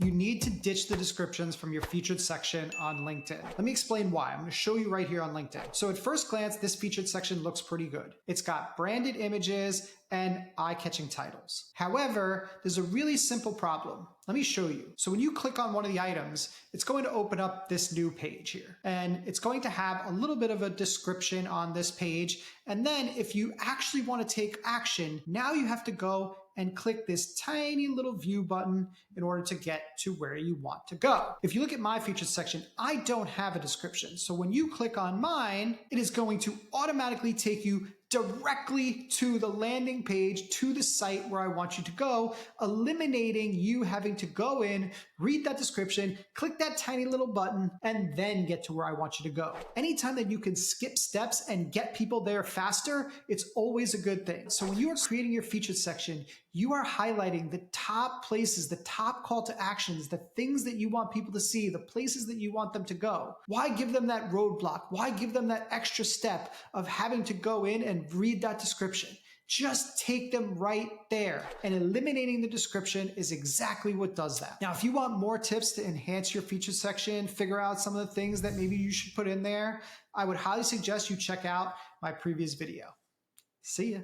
You need to ditch the descriptions from your featured section on LinkedIn. Let me explain why. I'm going to show you right here on LinkedIn. So at first glance, this featured section looks pretty good. It's got branded images and eye-catching titles. However, there's a really simple problem. Let me show you. So when you click on one of the items, it's going to open up this new page here. And it's going to have a little bit of a description on this page. And then if you actually want to take action, now you have to go and click this tiny little view button in order to get to where you want to go. If you look at my featured section, I don't have a description. So when you click on mine, it is going to automatically take you directly to the landing page, to the site where I want you to go, eliminating you having to go in, read that description, click that tiny little button, and then get to where I want you to go. Anytime that you can skip steps and get people there faster, it's always a good thing. So when you are creating your featured section, you are highlighting the top places, the top call to actions, the things that you want people to see, the places that you want them to go. Why give them that roadblock? Why give them that extra step of having to go in and read that description? Just take them right there, and eliminating the description is exactly what does that. Now, if you want more tips to enhance your featured section, figure out some of the things that maybe you should put in there, I would highly suggest you check out my previous video. See ya.